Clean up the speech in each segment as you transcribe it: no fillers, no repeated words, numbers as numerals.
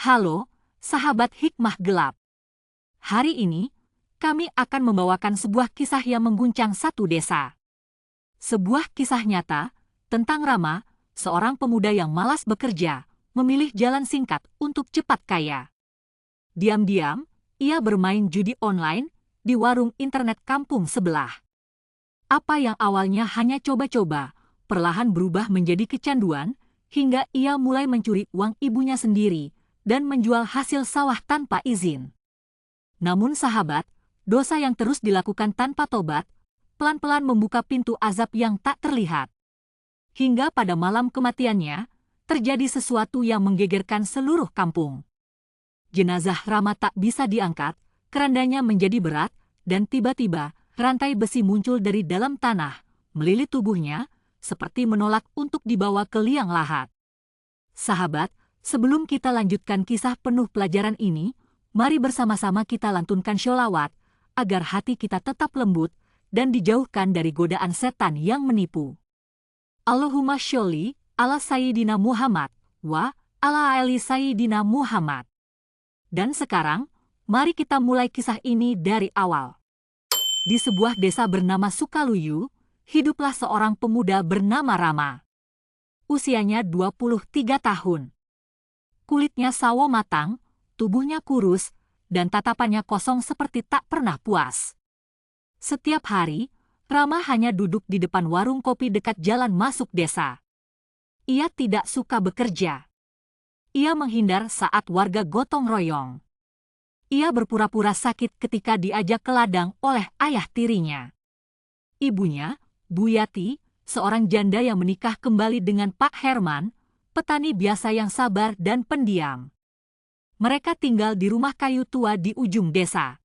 Halo, sahabat hikmah gelap. Hari ini, kami akan membawakan sebuah kisah yang mengguncang satu desa. Sebuah kisah nyata tentang Rama, seorang pemuda yang malas bekerja, memilih jalan singkat untuk cepat kaya. Diam-diam, ia bermain judi online di warung internet kampung sebelah. Apa yang awalnya hanya coba-coba, perlahan berubah menjadi kecanduan, hingga ia mulai mencuri uang ibunya sendiri dan menjual hasil sawah tanpa izin. Namun sahabat, dosa yang terus dilakukan tanpa tobat, pelan-pelan membuka pintu azab yang tak terlihat. Hingga pada malam kematiannya, terjadi sesuatu yang menggegerkan seluruh kampung. Jenazah Rama tak bisa diangkat, kerandanya menjadi berat, dan tiba-tiba rantai besi muncul dari dalam tanah, melilit tubuhnya, seperti menolak untuk dibawa ke liang lahat. Sahabat, sebelum kita lanjutkan kisah penuh pelajaran ini, mari bersama-sama kita lantunkan sholawat, agar hati kita tetap lembut dan dijauhkan dari godaan setan yang menipu. Allahumma sholli ala Sayyidina Muhammad, wa ala ali Sayyidina Muhammad. Dan sekarang, mari kita mulai kisah ini dari awal. Di sebuah desa bernama Sukaluyu, hiduplah seorang pemuda bernama Rama. Usianya 23 tahun. Kulitnya sawo matang, tubuhnya kurus, dan tatapannya kosong seperti tak pernah puas. Setiap hari, Rama hanya duduk di depan warung kopi dekat jalan masuk desa. Ia tidak suka bekerja. Ia menghindar saat warga gotong royong. Ia berpura-pura sakit ketika diajak ke ladang oleh ayah tirinya. Ibunya, Bu Yati, seorang janda yang menikah kembali dengan Pak Herman, petani biasa yang sabar dan pendiam. Mereka tinggal di rumah kayu tua di ujung desa.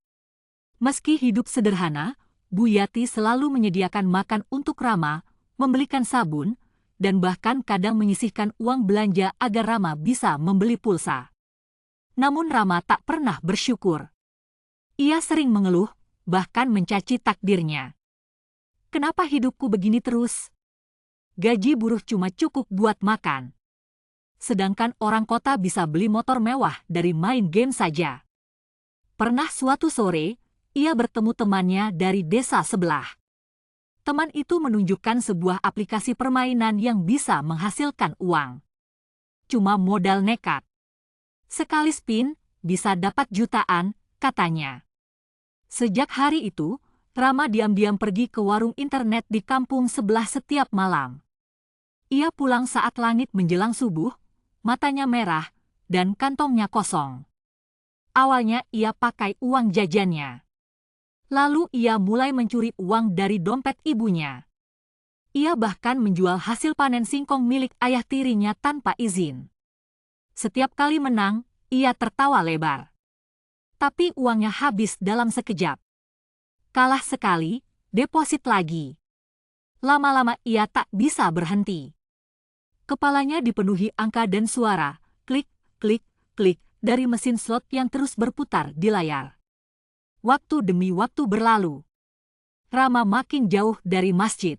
Meski hidup sederhana, Bu Yati selalu menyediakan makan untuk Rama, membelikan sabun, dan bahkan kadang menyisihkan uang belanja agar Rama bisa membeli pulsa. Namun Rama tak pernah bersyukur. Ia sering mengeluh, bahkan mencaci takdirnya. Kenapa hidupku begini terus? Gaji buruh cuma cukup buat makan. Sedangkan orang kota bisa beli motor mewah dari main game saja. Pernah suatu sore, ia bertemu temannya dari desa sebelah. Teman itu menunjukkan sebuah aplikasi permainan yang bisa menghasilkan uang. Cuma modal nekat. Sekali spin, bisa dapat jutaan, katanya. Sejak hari itu, Rama diam-diam pergi ke warung internet di kampung sebelah setiap malam. Ia pulang saat langit menjelang subuh, matanya merah, dan kantongnya kosong. Awalnya ia pakai uang jajannya. Lalu ia mulai mencuri uang dari dompet ibunya. Ia bahkan menjual hasil panen singkong milik ayah tirinya tanpa izin. Setiap kali menang, ia tertawa lebar. Tapi uangnya habis dalam sekejap. Kalah sekali, deposit lagi. Lama-lama ia tak bisa berhenti. Kepalanya dipenuhi angka dan suara, klik, klik, klik, dari mesin slot yang terus berputar di layar. Waktu demi waktu berlalu. Rama makin jauh dari masjid.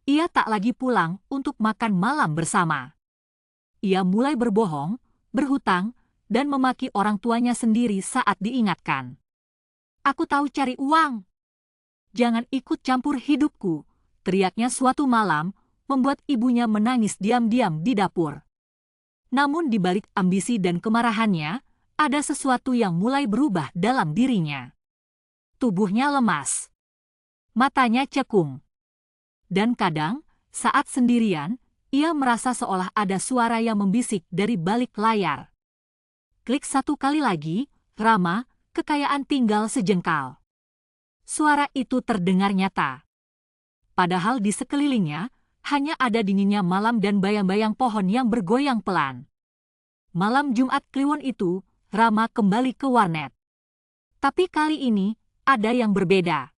Ia tak lagi pulang untuk makan malam bersama. Ia mulai berbohong, berhutang, dan memaki orang tuanya sendiri saat diingatkan. Aku tahu cari uang. Jangan ikut campur hidupku, teriaknya suatu malam, membuat ibunya menangis diam-diam di dapur. Namun di balik ambisi dan kemarahannya, ada sesuatu yang mulai berubah dalam dirinya. Tubuhnya lemas. Matanya cekung. Dan kadang, saat sendirian, ia merasa seolah ada suara yang membisik dari balik layar. Klik satu kali lagi, Rama, kekayaan tinggal sejengkal. Suara itu terdengar nyata. Padahal di sekelilingnya, hanya ada dinginnya malam dan bayang-bayang pohon yang bergoyang pelan. Malam Jumat Kliwon itu, Rama kembali ke warnet. Tapi kali ini, ada yang berbeda.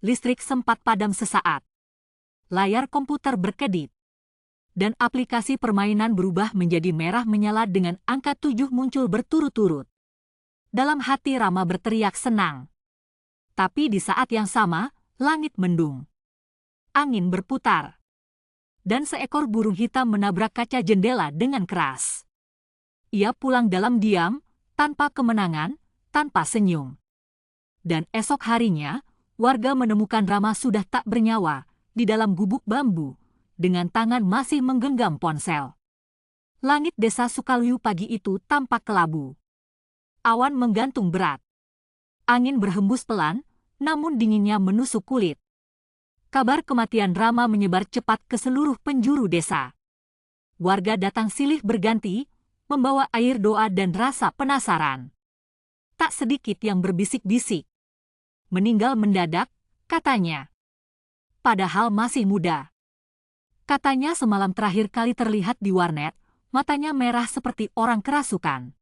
Listrik sempat padam sesaat. Layar komputer berkedip. Dan aplikasi permainan berubah menjadi merah menyala dengan angka 7 muncul berturut-turut. Dalam hati Rama berteriak senang. Tapi di saat yang sama, langit mendung. Angin berputar. Dan seekor burung hitam menabrak kaca jendela dengan keras. Ia pulang dalam diam, tanpa kemenangan, tanpa senyum. Dan esok harinya, warga menemukan Rama sudah tak bernyawa di dalam gubuk bambu, dengan tangan masih menggenggam ponsel. Langit desa Sukaluyu pagi itu tampak kelabu. Awan menggantung berat. Angin berhembus pelan, namun dinginnya menusuk kulit. Kabar kematian Rama menyebar cepat ke seluruh penjuru desa. Warga datang silih berganti, membawa air doa dan rasa penasaran. Tak sedikit yang berbisik-bisik. Meninggal mendadak, katanya. Padahal masih muda. Katanya semalam terakhir kali terlihat di warnet, matanya merah seperti orang kerasukan.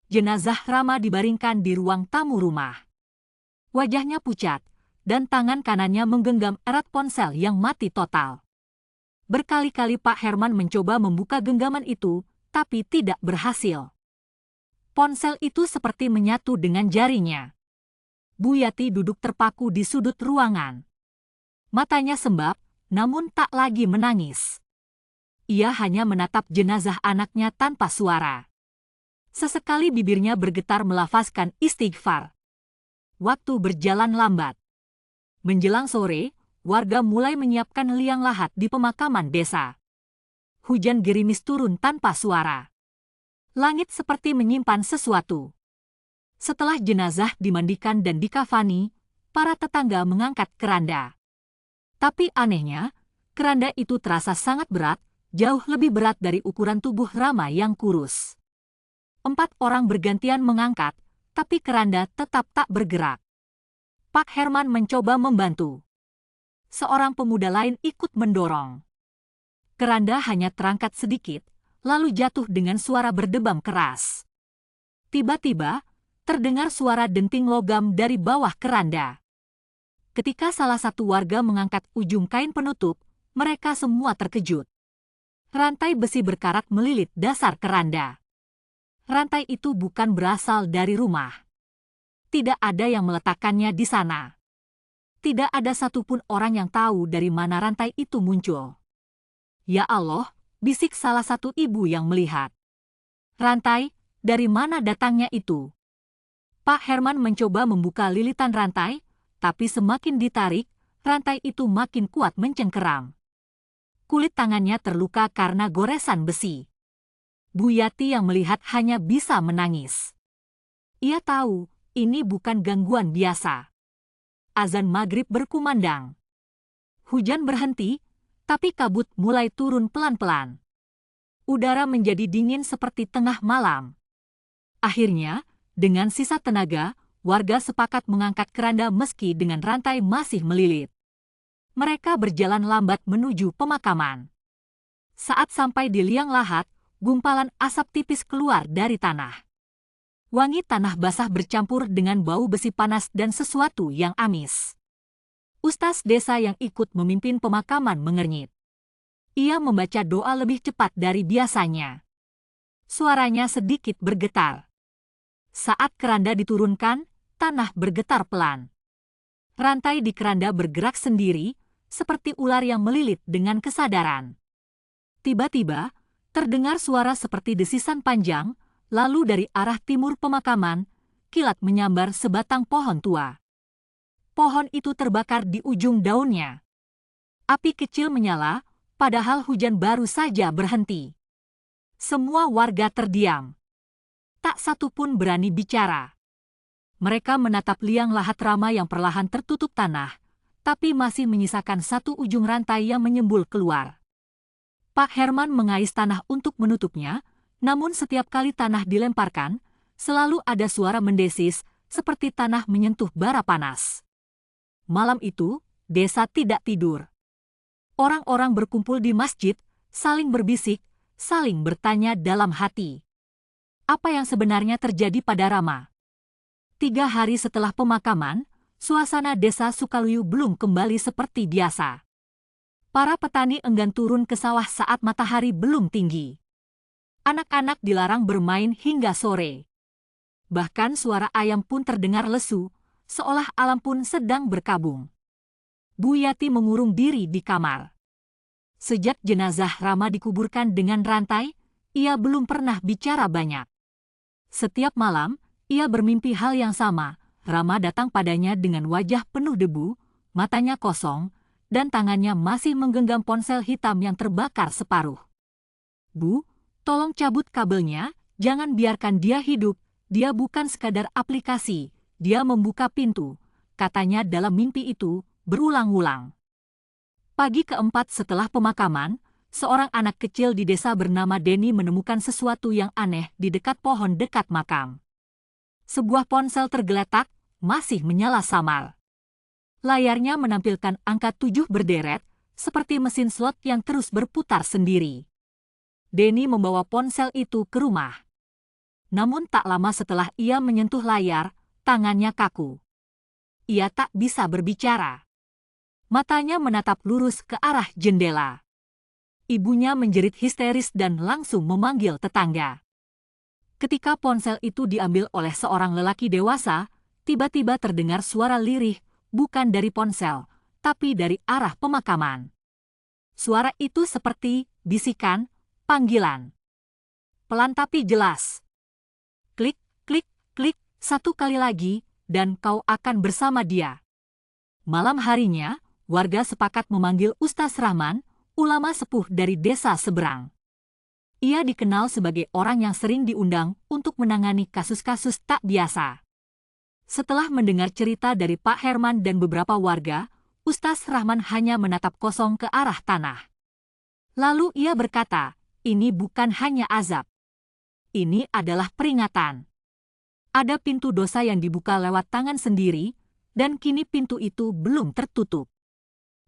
Jenazah Rama dibaringkan di ruang tamu rumah. Wajahnya pucat, dan tangan kanannya menggenggam erat ponsel yang mati total. Berkali-kali Pak Herman mencoba membuka genggaman itu, tapi tidak berhasil. Ponsel itu seperti menyatu dengan jarinya. Bu Yati duduk terpaku di sudut ruangan. Matanya sembab, namun tak lagi menangis. Ia hanya menatap jenazah anaknya tanpa suara. Sesekali bibirnya bergetar melafazkan istighfar. Waktu berjalan lambat. Menjelang sore, warga mulai menyiapkan liang lahat di pemakaman desa. Hujan gerimis turun tanpa suara. Langit seperti menyimpan sesuatu. Setelah jenazah dimandikan dan dikafani, para tetangga mengangkat keranda. Tapi anehnya, keranda itu terasa sangat berat, jauh lebih berat dari ukuran tubuh Rama yang kurus. 4 orang bergantian mengangkat, tapi keranda tetap tak bergerak. Pak Herman mencoba membantu. Seorang pemuda lain ikut mendorong. Keranda hanya terangkat sedikit, lalu jatuh dengan suara berdebam keras. Tiba-tiba, terdengar suara denting logam dari bawah keranda. Ketika salah satu warga mengangkat ujung kain penutup, mereka semua terkejut. Rantai besi berkarat melilit dasar keranda. Rantai itu bukan berasal dari rumah. Tidak ada yang meletakkannya di sana. Tidak ada satupun orang yang tahu dari mana rantai itu muncul. Ya Allah, bisik salah satu ibu yang melihat. Rantai, dari mana datangnya itu? Pak Herman mencoba membuka lilitan rantai, tapi semakin ditarik, rantai itu makin kuat mencengkeram. Kulit tangannya terluka karena goresan besi. Bu Yati yang melihat hanya bisa menangis. Ia tahu, ini bukan gangguan biasa. Azan maghrib berkumandang. Hujan berhenti, tapi kabut mulai turun pelan-pelan. Udara menjadi dingin seperti tengah malam. Akhirnya, dengan sisa tenaga, warga sepakat mengangkat keranda meski dengan rantai masih melilit. Mereka berjalan lambat menuju pemakaman. Saat sampai di liang lahat, gumpalan asap tipis keluar dari tanah. Wangi tanah basah bercampur dengan bau besi panas dan sesuatu yang amis. Ustaz desa yang ikut memimpin pemakaman mengernyit. Ia membaca doa lebih cepat dari biasanya. Suaranya sedikit bergetar. Saat keranda diturunkan, tanah bergetar pelan. Rantai di keranda bergerak sendiri, seperti ular yang melilit dengan kesadaran. Tiba-tiba, terdengar suara seperti desisan panjang, lalu dari arah timur pemakaman, kilat menyambar sebatang pohon tua. Pohon itu terbakar di ujung daunnya. Api kecil menyala, padahal hujan baru saja berhenti. Semua warga terdiam. Tak satu pun berani bicara. Mereka menatap liang lahat Rama yang perlahan tertutup tanah, tapi masih menyisakan satu ujung rantai yang menyembul keluar. Pak Herman mengais tanah untuk menutupnya, namun setiap kali tanah dilemparkan, selalu ada suara mendesis, seperti tanah menyentuh bara panas. Malam itu, desa tidak tidur. Orang-orang berkumpul di masjid, saling berbisik, saling bertanya dalam hati. Apa yang sebenarnya terjadi pada Rama? 3 hari setelah pemakaman, suasana desa Sukaluyu belum kembali seperti biasa. Para petani enggan turun ke sawah saat matahari belum tinggi. Anak-anak dilarang bermain hingga sore. Bahkan suara ayam pun terdengar lesu, seolah alam pun sedang berkabung. Bu Yati mengurung diri di kamar. Sejak jenazah Rama dikuburkan dengan rantai, ia belum pernah bicara banyak. Setiap malam, ia bermimpi hal yang sama. Rama datang padanya dengan wajah penuh debu, matanya kosong, dan tangannya masih menggenggam ponsel hitam yang terbakar separuh. "Bu, tolong cabut kabelnya, jangan biarkan dia hidup. Dia bukan sekadar aplikasi, dia membuka pintu," katanya dalam mimpi itu berulang-ulang. Pagi keempat setelah pemakaman, seorang anak kecil di desa bernama Denny menemukan sesuatu yang aneh di dekat pohon dekat makam. Sebuah ponsel tergeletak, masih menyala samar. Layarnya menampilkan angka 7 berderet, seperti mesin slot yang terus berputar sendiri. Denny membawa ponsel itu ke rumah. Namun tak lama setelah ia menyentuh layar, tangannya kaku. Ia tak bisa berbicara. Matanya menatap lurus ke arah jendela. Ibunya menjerit histeris dan langsung memanggil tetangga. Ketika ponsel itu diambil oleh seorang lelaki dewasa, tiba-tiba terdengar suara lirih, bukan dari ponsel, tapi dari arah pemakaman. Suara itu seperti bisikan, panggilan. Pelan tapi jelas. Klik, klik, klik, 1 kali lagi, dan kau akan bersama dia. Malam harinya, warga sepakat memanggil Ustaz Rahman, ulama sepuh dari desa seberang. Ia dikenal sebagai orang yang sering diundang untuk menangani kasus-kasus tak biasa. Setelah mendengar cerita dari Pak Herman dan beberapa warga, Ustaz Rahman hanya menatap kosong ke arah tanah. Lalu ia berkata, "Ini bukan hanya azab. Ini adalah peringatan. Ada pintu dosa yang dibuka lewat tangan sendiri, dan kini pintu itu belum tertutup."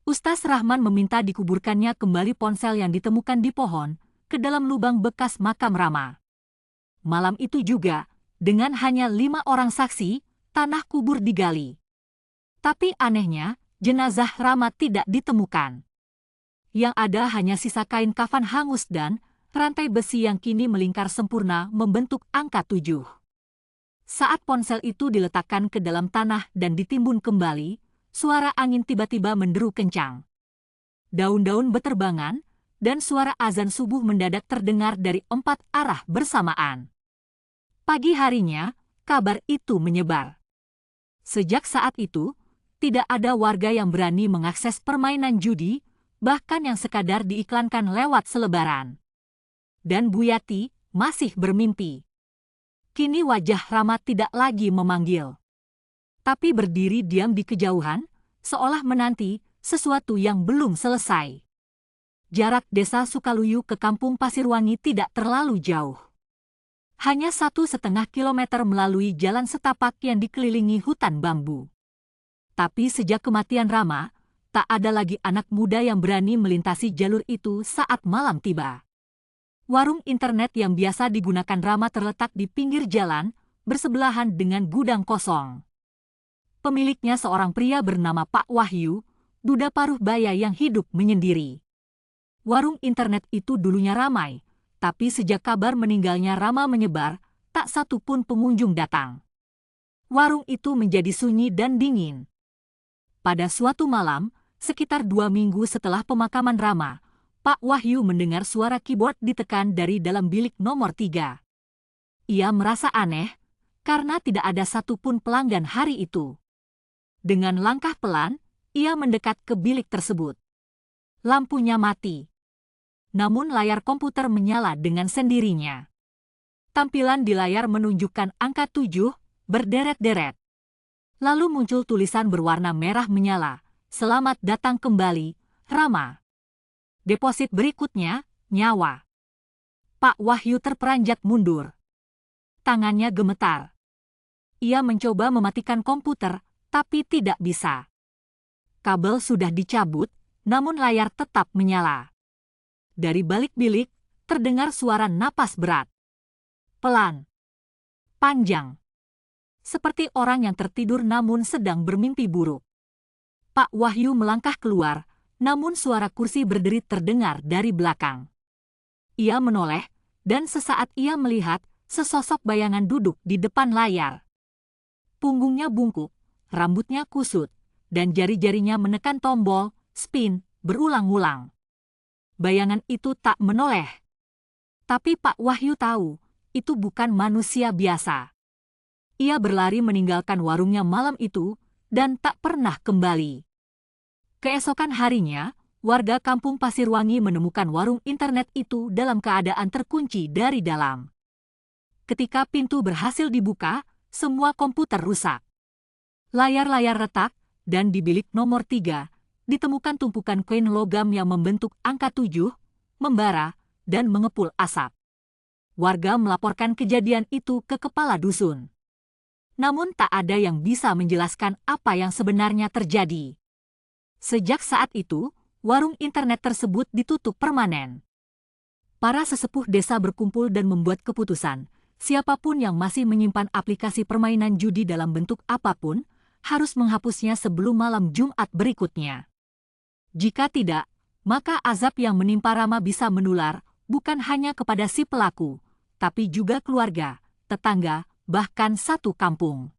Ustaz Rahman meminta dikuburkannya kembali ponsel yang ditemukan di pohon, ke dalam lubang bekas makam Rama. Malam itu juga, dengan hanya 5 orang saksi, tanah kubur digali. Tapi anehnya, jenazah Rama tidak ditemukan. Yang ada hanya sisa kain kafan hangus dan rantai besi yang kini melingkar sempurna membentuk angka 7. Saat ponsel itu diletakkan ke dalam tanah dan ditimbun kembali, suara angin tiba-tiba menderu kencang. Daun-daun beterbangan, dan suara azan subuh mendadak terdengar dari 4 arah bersamaan. Pagi harinya, kabar itu menyebar. Sejak saat itu, tidak ada warga yang berani mengakses permainan judi, bahkan yang sekadar diiklankan lewat selebaran. Dan Bu Yati masih bermimpi. Kini wajah Rama tidak lagi memanggil, tapi berdiri diam di kejauhan, seolah menanti sesuatu yang belum selesai. Jarak desa Sukaluyu ke kampung Pasirwangi tidak terlalu jauh. Hanya 1,5 kilometer melalui jalan setapak yang dikelilingi hutan bambu. Tapi sejak kematian Rama, tak ada lagi anak muda yang berani melintasi jalur itu saat malam tiba. Warung internet yang biasa digunakan Rama terletak di pinggir jalan, bersebelahan dengan gudang kosong. Pemiliknya seorang pria bernama Pak Wahyu, duda paruh baya yang hidup menyendiri. Warung internet itu dulunya ramai, tapi sejak kabar meninggalnya Rama menyebar, tak satu pun pengunjung datang. Warung itu menjadi sunyi dan dingin. Pada suatu malam, sekitar 2 minggu setelah pemakaman Rama, Pak Wahyu mendengar suara keyboard ditekan dari dalam bilik nomor 3. Ia merasa aneh, karena tidak ada satupun pelanggan hari itu. Dengan langkah pelan, ia mendekat ke bilik tersebut. Lampunya mati. Namun layar komputer menyala dengan sendirinya. Tampilan di layar menunjukkan angka 7, berderet-deret. Lalu muncul tulisan berwarna merah menyala, "Selamat datang kembali, Rama." Deposit berikutnya, nyawa. Pak Wahyu terperanjat mundur. Tangannya gemetar. Ia mencoba mematikan komputer, tapi tidak bisa. Kabel sudah dicabut, namun layar tetap menyala. Dari balik bilik, terdengar suara napas berat. Pelan. Panjang. Seperti orang yang tertidur namun sedang bermimpi buruk. Pak Wahyu melangkah keluar, namun suara kursi berderit terdengar dari belakang. Ia menoleh, dan sesaat ia melihat sesosok bayangan duduk di depan layar. Punggungnya bungkuk, rambutnya kusut, dan jari-jarinya menekan tombol spin berulang-ulang. Bayangan itu tak menoleh. Tapi Pak Wahyu tahu, itu bukan manusia biasa. Ia berlari meninggalkan warungnya malam itu dan tak pernah kembali. Keesokan harinya, warga kampung Pasirwangi menemukan warung internet itu dalam keadaan terkunci dari dalam. Ketika pintu berhasil dibuka, semua komputer rusak. Layar-layar retak, dan di bilik nomor 3, ditemukan tumpukan koin logam yang membentuk angka 7, membara, dan mengepul asap. Warga melaporkan kejadian itu ke kepala dusun. Namun tak ada yang bisa menjelaskan apa yang sebenarnya terjadi. Sejak saat itu, warung internet tersebut ditutup permanen. Para sesepuh desa berkumpul dan membuat keputusan, siapapun yang masih menyimpan aplikasi permainan judi dalam bentuk apapun, harus menghapusnya sebelum malam Jumat berikutnya. Jika tidak, maka azab yang menimpa Rama bisa menular bukan hanya kepada si pelaku, tapi juga keluarga, tetangga, bahkan satu kampung.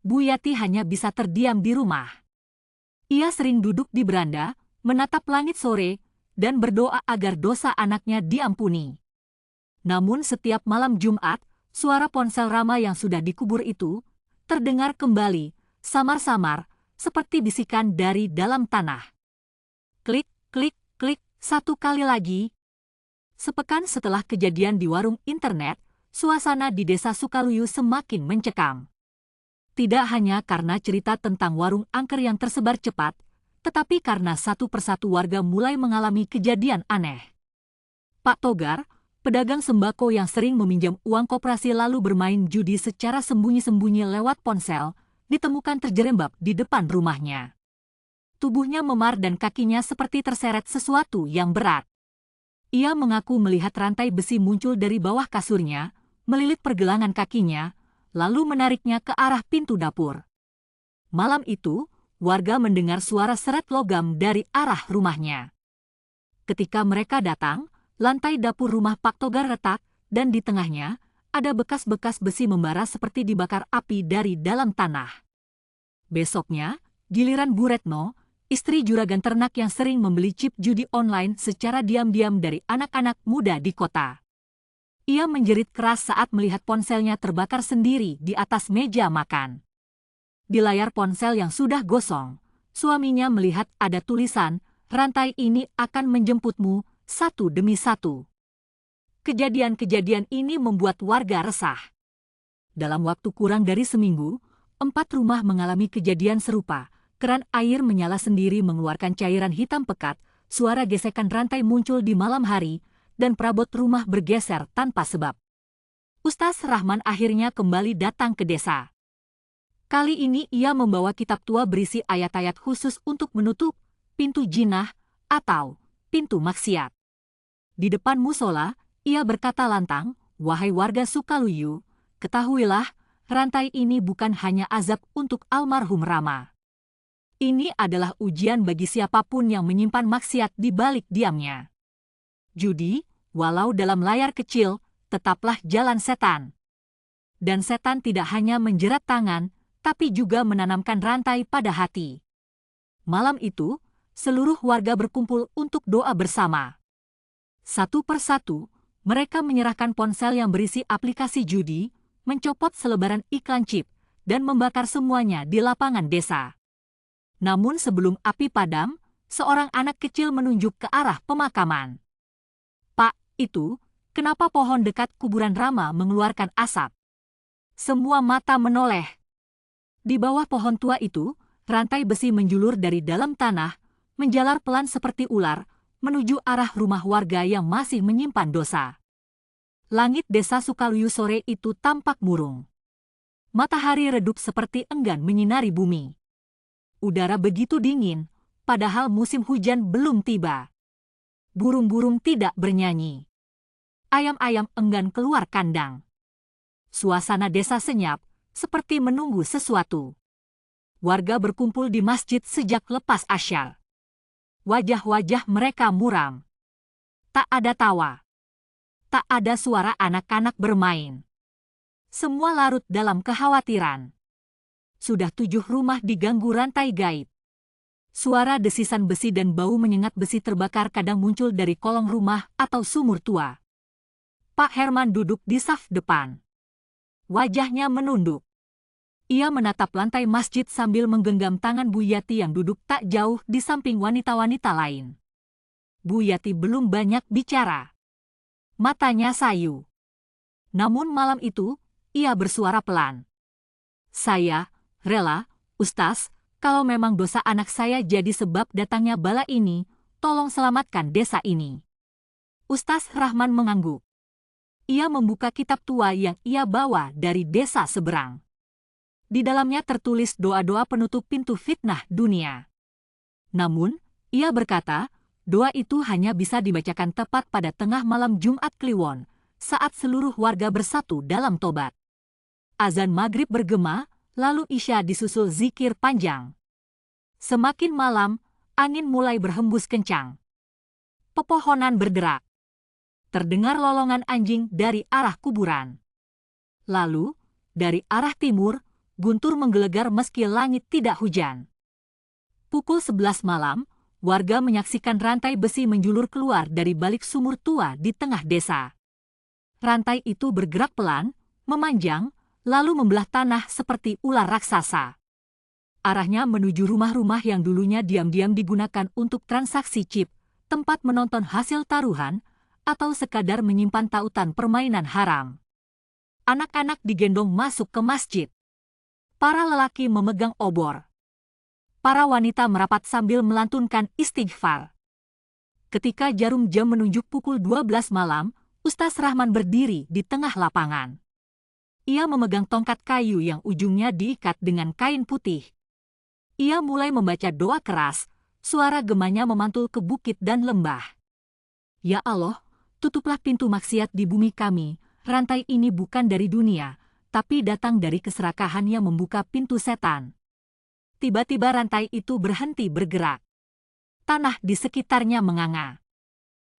Bu Yati hanya bisa terdiam di rumah. Ia sering duduk di beranda, menatap langit sore, dan berdoa agar dosa anaknya diampuni. Namun setiap malam Jumat, suara ponsel Rama yang sudah dikubur itu terdengar kembali, samar-samar, seperti bisikan dari dalam tanah. Klik, klik, klik, satu kali lagi. Sepekan setelah kejadian di warung internet, suasana di desa Sukaluyu semakin mencekam. Tidak hanya karena cerita tentang warung angker yang tersebar cepat, tetapi karena satu persatu warga mulai mengalami kejadian aneh. Pak Togar, pedagang sembako yang sering meminjam uang koperasi lalu bermain judi secara sembunyi-sembunyi lewat ponsel, ditemukan terjerembab di depan rumahnya. Tubuhnya memar dan kakinya seperti terseret sesuatu yang berat. Ia mengaku melihat rantai besi muncul dari bawah kasurnya, melilit pergelangan kakinya, lalu menariknya ke arah pintu dapur. Malam itu, warga mendengar suara seret logam dari arah rumahnya. Ketika mereka datang, lantai dapur rumah Pak Togar retak, dan di tengahnya ada bekas-bekas besi membara seperti dibakar api dari dalam tanah. Besoknya, giliran Bu Retno, istri juragan ternak yang sering membeli chip judi online secara diam-diam dari anak-anak muda di kota. Ia menjerit keras saat melihat ponselnya terbakar sendiri di atas meja makan. Di layar ponsel yang sudah gosong, suaminya melihat ada tulisan, "Rantai ini akan menjemputmu satu demi satu." Kejadian-kejadian ini membuat warga resah. Dalam waktu kurang dari seminggu, 4 rumah mengalami kejadian serupa. Keran air menyala sendiri mengeluarkan cairan hitam pekat, suara gesekan rantai muncul di malam hari, dan perabot rumah bergeser tanpa sebab. Ustaz Rahman akhirnya kembali datang ke desa. Kali ini ia membawa kitab tua berisi ayat-ayat khusus untuk menutup pintu jinah atau pintu maksiat. Di depan musola, ia berkata lantang, "Wahai warga Sukaluyu, ketahuilah, rantai ini bukan hanya azab untuk almarhum Rama. Ini adalah ujian bagi siapapun yang menyimpan maksiat di balik diamnya. Judi, walau dalam layar kecil, tetaplah jalan setan. Dan setan tidak hanya menjerat tangan, tapi juga menanamkan rantai pada hati." Malam itu, seluruh warga berkumpul untuk doa bersama. Satu persatu, mereka menyerahkan ponsel yang berisi aplikasi judi, mencopot selebaran iklan chip, dan membakar semuanya di lapangan desa. Namun sebelum api padam, seorang anak kecil menunjuk ke arah pemakaman. "Pak, itu, kenapa pohon dekat kuburan Rama mengeluarkan asap?" Semua mata menoleh. Di bawah pohon tua itu, rantai besi menjulur dari dalam tanah, menjalar pelan seperti ular, menuju arah rumah warga yang masih menyimpan dosa. Langit desa Sukaluyu sore itu tampak murung. Matahari redup seperti enggan menyinari bumi. Udara begitu dingin, padahal musim hujan belum tiba. Burung-burung tidak bernyanyi. Ayam-ayam enggan keluar kandang. Suasana desa senyap, seperti menunggu sesuatu. Warga berkumpul di masjid sejak lepas asyar. Wajah-wajah mereka muram. Tak ada tawa. Tak ada suara anak-anak bermain. Semua larut dalam kekhawatiran. Sudah 7 rumah diganggu rantai gaib. Suara desisan besi dan bau menyengat besi terbakar kadang muncul dari kolong rumah atau sumur tua. Pak Herman duduk di saf depan. Wajahnya menunduk. Ia menatap lantai masjid sambil menggenggam tangan Bu Yati yang duduk tak jauh di samping wanita-wanita lain. Bu Yati belum banyak bicara. Matanya sayu. Namun malam itu, ia bersuara pelan. Saya rela, Ustaz, kalau memang dosa anak saya jadi sebab datangnya bala ini, tolong selamatkan desa ini. Ustaz Rahman mengangguk. Ia membuka kitab tua yang ia bawa dari desa seberang. Di dalamnya tertulis doa-doa penutup pintu fitnah dunia. Namun, ia berkata, doa itu hanya bisa dibacakan tepat pada tengah malam Jumat Kliwon, saat seluruh warga bersatu dalam tobat. Azan maghrib bergema, lalu Isya disusul zikir panjang. Semakin malam, angin mulai berhembus kencang. Pepohonan berderak. Terdengar lolongan anjing dari arah kuburan. Lalu, dari arah timur, guntur menggelegar meski langit tidak hujan. Pukul 11 malam, warga menyaksikan rantai besi menjulur keluar dari balik sumur tua di tengah desa. Rantai itu bergerak pelan, memanjang, lalu membelah tanah seperti ular raksasa. Arahnya menuju rumah-rumah yang dulunya diam-diam digunakan untuk transaksi chip, tempat menonton hasil taruhan, atau sekadar menyimpan tautan permainan haram. Anak-anak digendong masuk ke masjid. Para lelaki memegang obor. Para wanita merapat sambil melantunkan istighfar. Ketika jarum jam menunjuk pukul 12 malam, Ustaz Rahman berdiri di tengah lapangan. Ia memegang tongkat kayu yang ujungnya diikat dengan kain putih. Ia mulai membaca doa keras, suara gemanya memantul ke bukit dan lembah. Ya Allah, tutuplah pintu maksiat di bumi kami, rantai ini bukan dari dunia, tapi datang dari keserakahan yang membuka pintu setan. Tiba-tiba rantai itu berhenti bergerak. Tanah di sekitarnya menganga.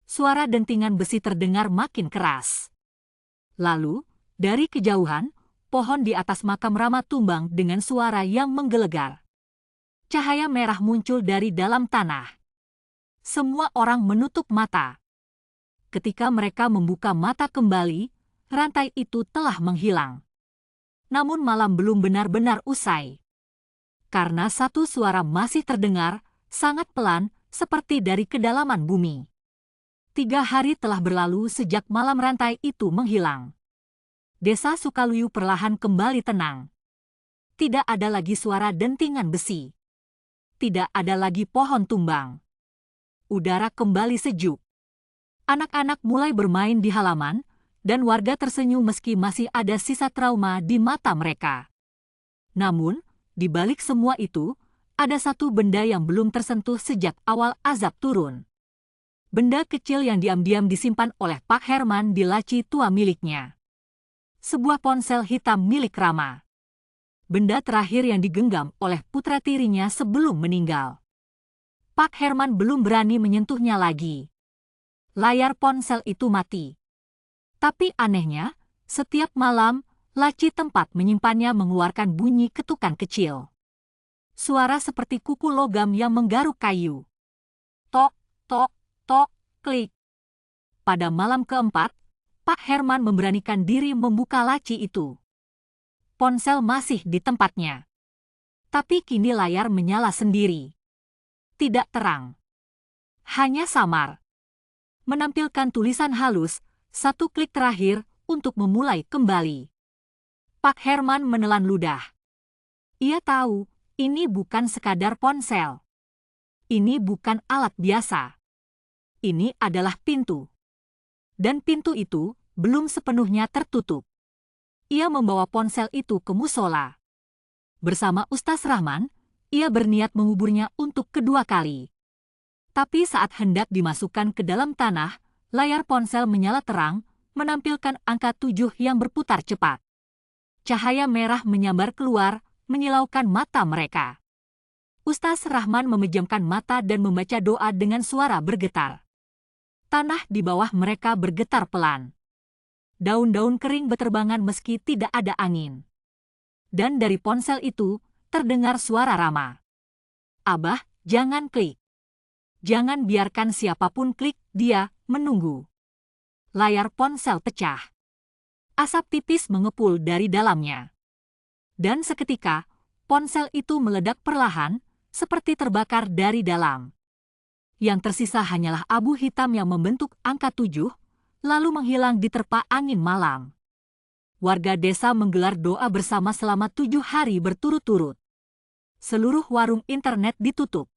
Suara dentingan besi terdengar makin keras. Lalu, dari kejauhan, pohon di atas makam Rama tumbang dengan suara yang menggelegar. Cahaya merah muncul dari dalam tanah. Semua orang menutup mata. Ketika mereka membuka mata kembali, rantai itu telah menghilang. Namun malam belum benar-benar usai. Karena satu suara masih terdengar, sangat pelan, seperti dari kedalaman bumi. 3 hari telah berlalu sejak malam rantai itu menghilang. Desa Sukaluyu perlahan kembali tenang. Tidak ada lagi suara dentingan besi. Tidak ada lagi pohon tumbang. Udara kembali sejuk. Anak-anak mulai bermain di halaman, dan warga tersenyum meski masih ada sisa trauma di mata mereka. Namun, di balik semua itu, ada satu benda yang belum tersentuh sejak awal azab turun. Benda kecil yang diam-diam disimpan oleh Pak Herman di laci tua miliknya. Sebuah ponsel hitam milik Rama. Benda terakhir yang digenggam oleh putra tirinya sebelum meninggal. Pak Herman belum berani menyentuhnya lagi. Layar ponsel itu mati. Tapi anehnya, setiap malam, laci tempat menyimpannya mengeluarkan bunyi ketukan kecil. Suara seperti kuku logam yang menggaruk kayu. Tok, tok, tok, klik. Pada malam keempat, Pak Herman memberanikan diri membuka laci itu. Ponsel masih di tempatnya. Tapi kini layar menyala sendiri. Tidak terang. Hanya samar. Menampilkan tulisan halus, satu klik terakhir untuk memulai kembali. Pak Herman menelan ludah. Ia tahu, ini bukan sekadar ponsel. Ini bukan alat biasa. Ini adalah pintu. Dan pintu itu belum sepenuhnya tertutup. Ia membawa ponsel itu ke musola. Bersama Ustaz Rahman, ia berniat menguburnya untuk kedua kali. Tapi saat hendak dimasukkan ke dalam tanah, layar ponsel menyala terang, menampilkan angka 7 yang berputar cepat. Cahaya merah menyambar keluar, menyilaukan mata mereka. Ustaz Rahman memejamkan mata dan membaca doa dengan suara bergetar. Tanah di bawah mereka bergetar pelan. Daun-daun kering beterbangan meski tidak ada angin. Dan dari ponsel itu, terdengar suara Rama. Abah, jangan klik. Jangan biarkan siapapun klik, dia menunggu. layar ponsel pecah. Asap tipis mengepul dari dalamnya. Dan seketika, ponsel itu meledak perlahan, seperti terbakar dari dalam. Yang tersisa hanyalah abu hitam yang membentuk angka 7, lalu menghilang diterpa angin malam. Warga desa menggelar doa bersama selama 7 hari berturut-turut. Seluruh warung internet ditutup.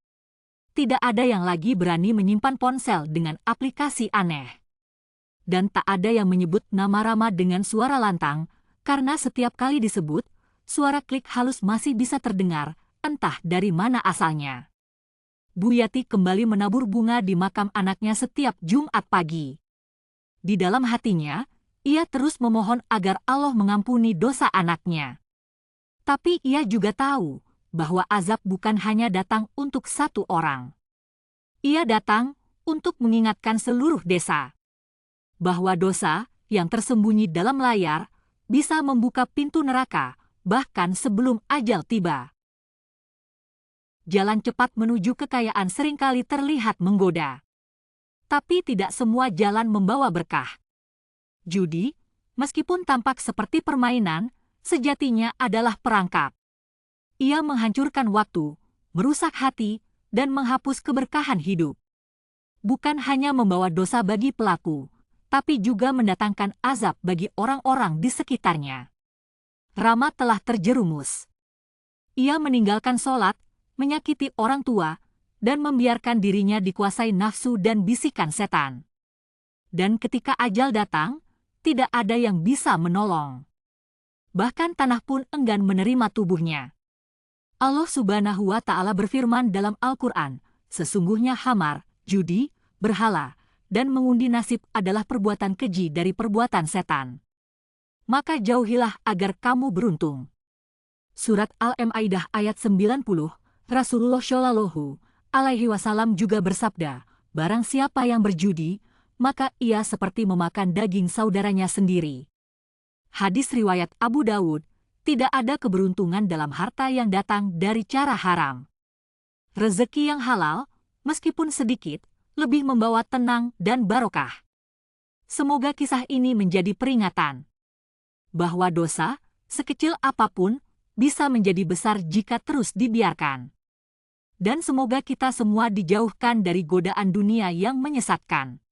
Tidak ada yang lagi berani menyimpan ponsel dengan aplikasi aneh. Dan tak ada yang menyebut nama Rama dengan suara lantang, karena setiap kali disebut, suara klik halus masih bisa terdengar, entah dari mana asalnya. Bu Yati kembali menabur bunga di makam anaknya setiap Jumat pagi. Di dalam hatinya, ia terus memohon agar Allah mengampuni dosa anaknya. Tapi ia juga tahu bahwa azab bukan hanya datang untuk satu orang. Ia datang untuk mengingatkan seluruh desa bahwa dosa yang tersembunyi dalam layar bisa membuka pintu neraka, bahkan sebelum ajal tiba. Jalan cepat menuju kekayaan seringkali terlihat menggoda. Tapi tidak semua jalan membawa berkah. Judi, meskipun tampak seperti permainan, sejatinya adalah perangkap. Ia menghancurkan waktu, merusak hati, dan menghapus keberkahan hidup. Bukan hanya membawa dosa bagi pelaku, tapi juga mendatangkan azab bagi orang-orang di sekitarnya. Rama telah terjerumus. Ia meninggalkan sholat, menyakiti orang tua, dan membiarkan dirinya dikuasai nafsu dan bisikan setan. Dan ketika ajal datang, tidak ada yang bisa menolong. Bahkan tanah pun enggan menerima tubuhnya. Allah Subhanahu wa Ta'ala berfirman dalam Al-Quran, sesungguhnya khamar, judi, berhala, dan mengundi nasib adalah perbuatan keji dari perbuatan setan. Maka jauhilah agar kamu beruntung. Surat Al-Maidah ayat 90, Rasulullah Shallallahu Alaihi Wasallam juga bersabda, barang siapa yang berjudi, maka ia seperti memakan daging saudaranya sendiri. Hadis riwayat Abu Dawud, tidak ada keberuntungan dalam harta yang datang dari cara haram. Rezeki yang halal, meskipun sedikit, lebih membawa tenang dan barokah. Semoga kisah ini menjadi peringatan bahwa dosa, sekecil apapun, bisa menjadi besar jika terus dibiarkan. Dan semoga kita semua dijauhkan dari godaan dunia yang menyesatkan.